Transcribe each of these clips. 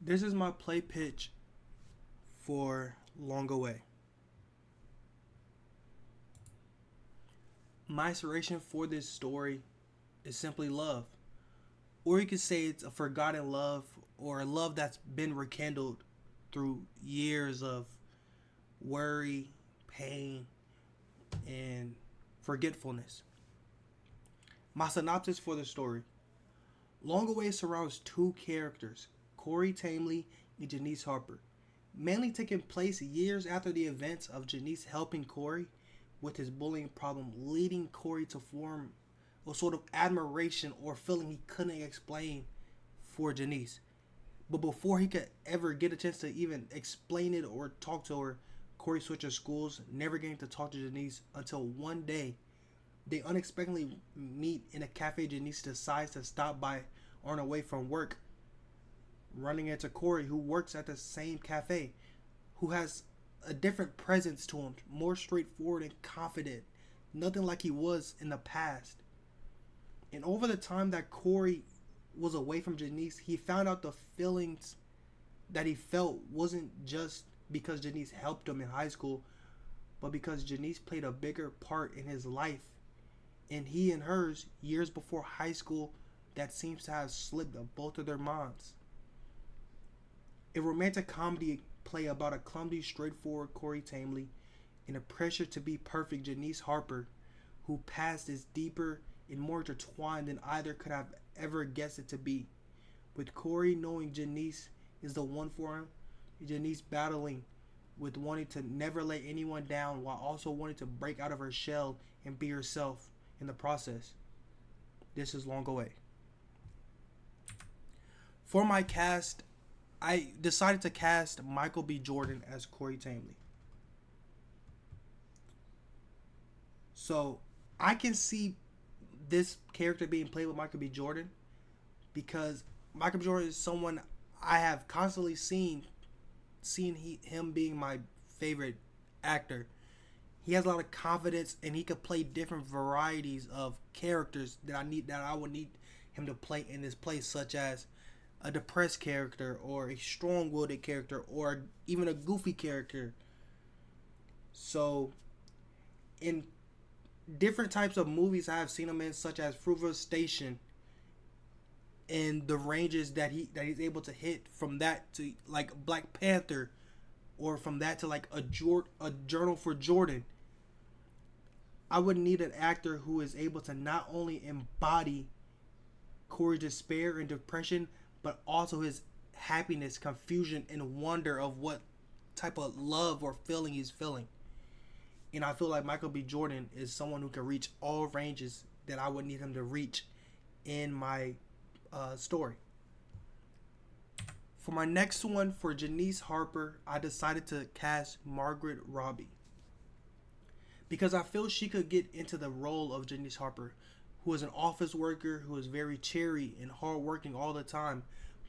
This is my play pitch for Long Away. My inspiration for this story is simply love. Or you could say it's a forgotten love or a love that's been rekindled through years of worry, pain, and forgetfulness. My synopsis for the story: Long Away surrounds two characters, Corey Tamley and Janice Harper, mainly taking place years after the events of Janice helping Corey with his bullying problem, leading Corey to form a sort of admiration or feeling he couldn't explain for Janice. But before he could ever get a chance to even explain it or talk to her, Corey switches schools, never getting to talk to Janice until one day they unexpectedly meet in a cafe. Janice decides to stop by on her way from work, running into Corey, who works at the same cafe, who has a different presence to him, more straightforward and confident, nothing like he was in the past. And over the time that Corey was away from Janice, he found out the feelings that he felt wasn't just because Janice helped him in high school, but because Janice played a bigger part in his life and he and hers years before high school that seems to have slipped both of their minds. A romantic comedy play about a clumsy, straightforward Corey Tamley and a pressure to be perfect Janice Harper, who past is deeper and more intertwined than either could have ever guessed it to be. With Corey knowing Janice is the one for him, Janice battling with wanting to never let anyone down while also wanting to break out of her shell and be herself in the process. This is Long Away. For my cast, I decided to cast Michael B. Jordan as Corey Tamley. So I can see this character being played with Michael B. Jordan because Michael B. Jordan is someone I have constantly seen him being my favorite actor. He has a lot of confidence and he could play different varieties of characters that I would need him to play in this place, such as a depressed character or a strong-willed character or even a goofy character. So in different types of movies I have seen him in, such as Fruitvale Station, and the ranges that he's able to hit from that to like Black Panther, or from that to like a Journal for Jordan. I would need an actor who is able to not only embody Corey's despair and depression, but also his happiness, confusion, and wonder of what type of love or feeling he's feeling. And I feel like Michael B. Jordan is someone who can reach all ranges that I would need him to reach in my story. For my next one, for Janice Harper, I decided to cast Margaret Robbie because I feel she could get into the role of Janice Harper, who is an office worker who is very cheery and hardworking all the time,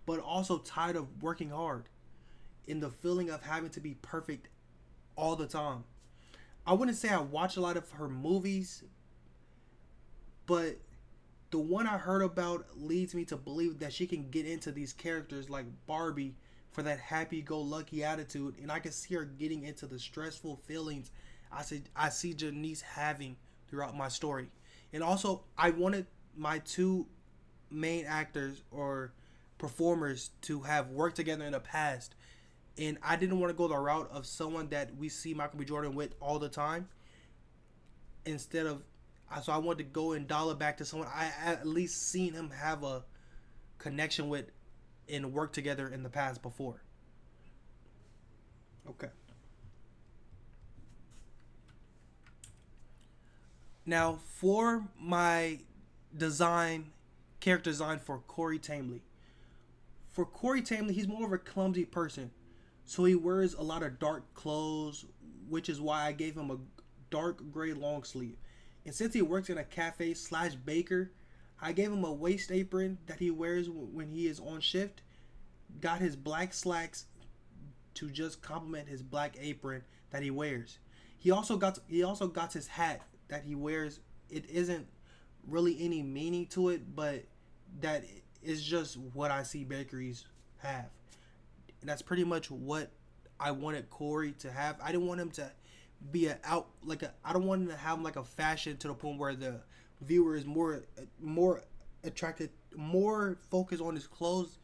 but also tired of working hard in the feeling of having to be perfect all the time. I wouldn't say I watch a lot of her movies, but the one I heard about leads me to believe that she can get into these characters like Barbie for that happy-go-lucky attitude, and I can see her getting into the stressful feelings I see Janice having throughout my story. And also, I wanted my two main actors or performers to have worked together in the past, and I didn't want to go the route of someone that we see Michael B. Jordan with all the time. Instead of, so I wanted to go and dial it back to someone I at least seen him have a connection with and work together in the past before. Okay. Now for my design, character design for Corey Tamley. For Corey Tamley, he's more of a clumsy person, so he wears a lot of dark clothes, which is why I gave him a dark gray long sleeve. And since he works in a cafe slash baker, I gave him a waist apron that he wears when he is on shift. Got his black slacks to just complement his black apron that he wears. He also got his hat that he wears. It isn't really any meaning to it, but that is just what I see bakeries have. And that's pretty much what I wanted Corey to have. I didn't want him to be I don't want him to have like a fashion to the point where the viewer is more attracted, more focused on his clothes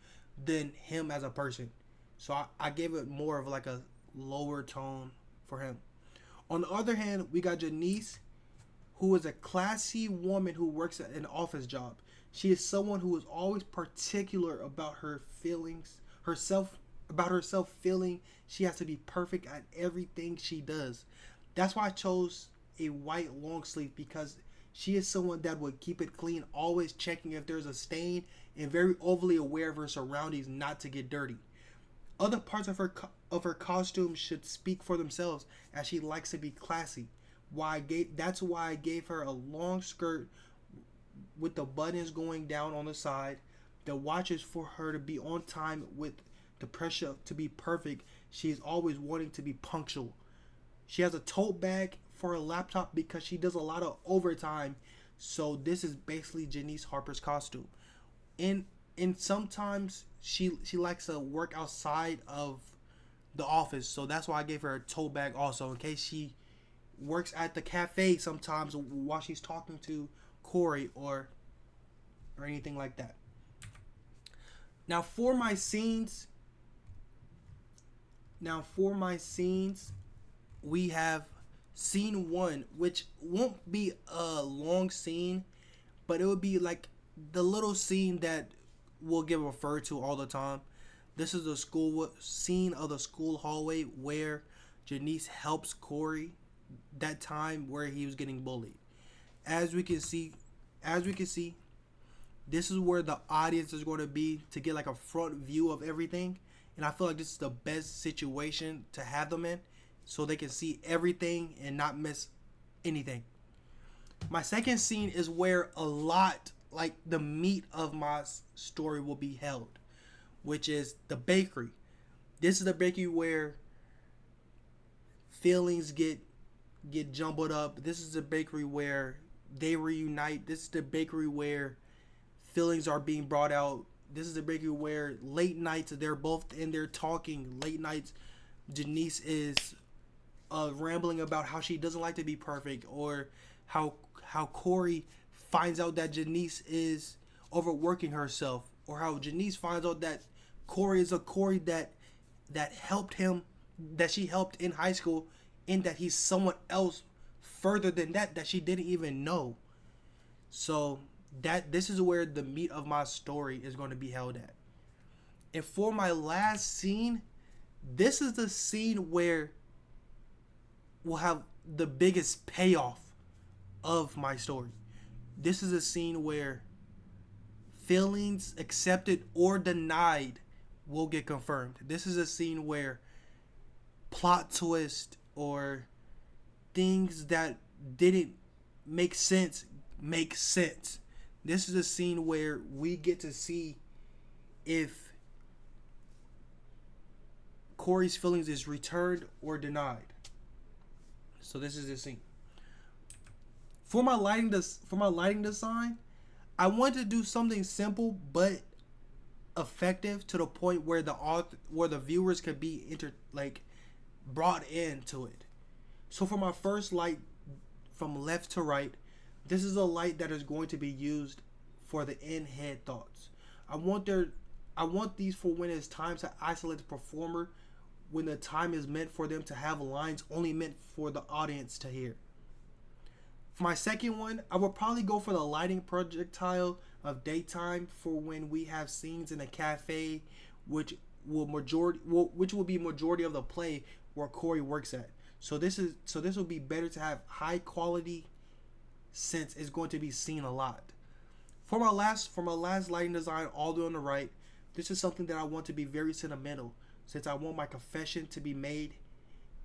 than him as a person. So I gave it more of like a lower tone for him. On the other hand, we got Janice, who is a classy woman who works at an office job. She is someone who is always particular about her feelings, about herself feeling she has to be perfect at everything she does. That's why I chose a white long sleeve, because she is someone that would keep it clean, always checking if there's a stain, and very overly aware of her surroundings not to get dirty. Other parts of her costume should speak for themselves, as she likes to be classy. That's why I gave her a long skirt with the buttons going down on the side. The watch is for her to be on time with the pressure to be perfect. She is always wanting to be punctual. She has a tote bag for her laptop because she does a lot of overtime. So this is basically Janice Harper's costume. And sometimes she likes to work outside of the office, so that's why I gave her a tote bag also, in case she works at the cafe sometimes while she's talking to Corey or anything like that. Now for my scenes, we have scene 1, which won't be a long scene, but it would be like the little scene that we'll get referred to all the time. This is the school scene of the school hallway where Janice helps Corey that time where he was getting bullied. As we can see, this is where the audience is going to be to get like a front view of everything. And I feel like this is the best situation to have them in, so they can see everything and not miss anything. My second scene is where a lot, like the meat of my story, will be held, which is the bakery. This is the bakery where feelings get jumbled up. This is the bakery where they reunite. This is the bakery where feelings are being brought out. This is the bakery where late nights they're both in there talking. Late nights, Janice is rambling about how she doesn't like to be perfect, or how Corey finds out that Janice is overworking herself, or how Janice finds out that Corey is a Corey that helped him, that she helped in high school, and that he's someone else further than that she didn't even know. So this is where the meat of my story is going to be held at. And for my last scene, this is the scene where we'll have the biggest payoff of my story. This is a scene where feelings accepted or denied will get confirmed. This is a scene where plot twist or things that didn't make sense make sense. This is a scene where we get to see if Corey's feelings is returned or denied. So this is the scene. For my lighting design, I wanted to do something simple but effective to the point where the viewers could be brought into it. So for my first light, from left to right, this is a light that is going to be used for the in-head thoughts. I want these for when it's time to isolate the performer, when the time is meant for them to have lines only meant for the audience to hear. For my second one, I will probably go for the lighting projectile of daytime for when we have scenes in a cafe, which will be majority of the play where Corey works at. So this will be better to have high quality, since it's going to be seen a lot. For my last lighting design, all the way on the right, this is something that I want to be very sentimental, since I want my confession to be made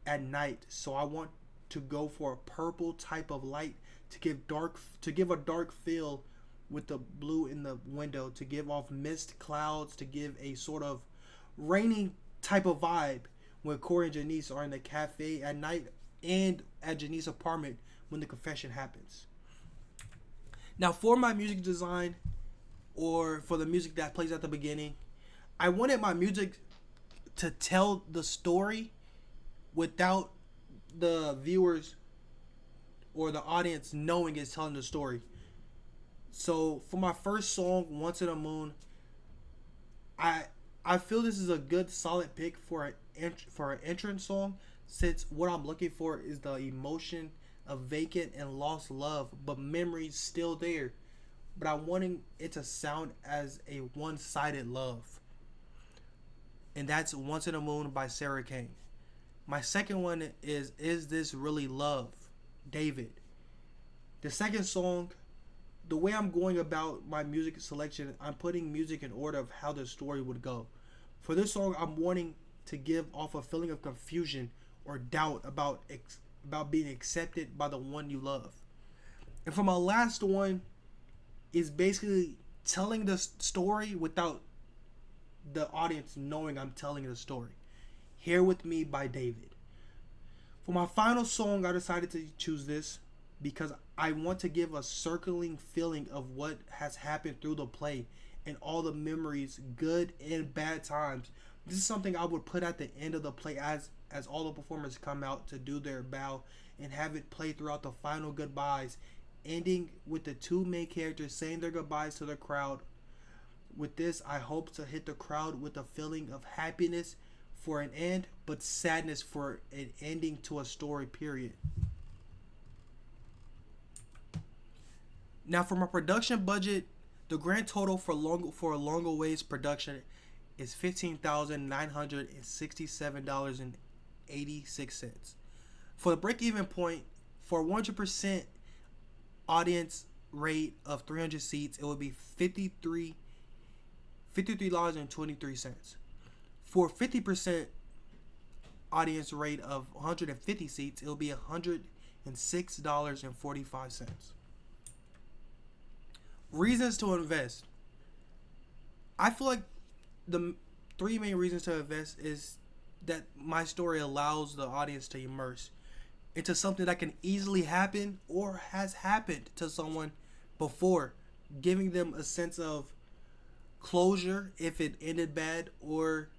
at night. So I want to go for a purple type of light to give a dark feel with the blue in the window, to give off mist clouds, to give a sort of raining type of vibe when Corey and Janice are in the cafe at night, and at Janice's apartment when the confession happens. Now for my music design, or for the music that plays at the beginning, I wanted my music to tell the story without the viewers or the audience knowing it's telling the story. So for my first song, Once in a Moon, I I feel this is a good solid pick for an entrance song, since what I'm looking for is the emotion of vacant and lost love, but memories still there. But I'm wanting it to sound as a one-sided love, and that's Once in a Moon by Sarah Kane. My second one is This Really Love, David. The second song, the way I'm going about my music selection, I'm putting music in order of how the story would go. For this song, I'm wanting to give off a feeling of confusion or doubt about being accepted by the one you love. And for my last one, is basically telling the story without the audience knowing I'm telling the story. Here With Me by David. For my final song, I decided to choose this because I want to give a circling feeling of what has happened through the play and all the memories, good and bad times. This is something I would put at the end of the play as all the performers come out to do their bow, and have it play throughout the final goodbyes, ending with the two main characters saying their goodbyes to the crowd. With this, I hope to hit the crowd with a feeling of happiness for an end, but sadness for an ending to a story, period. Now, for my production budget, the grand total for a Longer Ways production is $15,967.86. For the break-even point, for 100% audience rate of 300 seats, it would be $53.23. For 50% audience rate of 150 seats, it will be $106.45. Reasons to invest. I feel like the three main reasons to invest is that my story allows the audience to immerse into something that can easily happen or has happened to someone before, giving them a sense of closure if it ended bad, or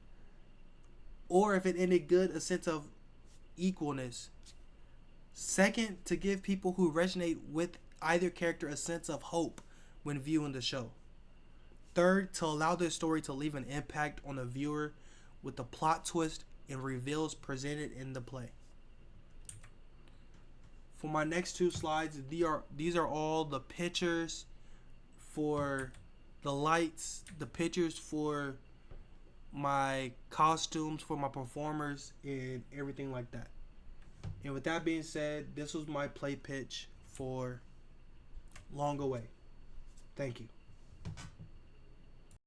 if it ended good, a sense of equalness. Second, to give people who resonate with either character a sense of hope when viewing the show. Third, to allow this story to leave an impact on the viewer with the plot twist and reveals presented in the play. For my next two slides, these are all the pictures for the lights, the pictures for my costumes, for my performers, and everything like that. And with that being said, this was my play pitch for Long Away. Thank you.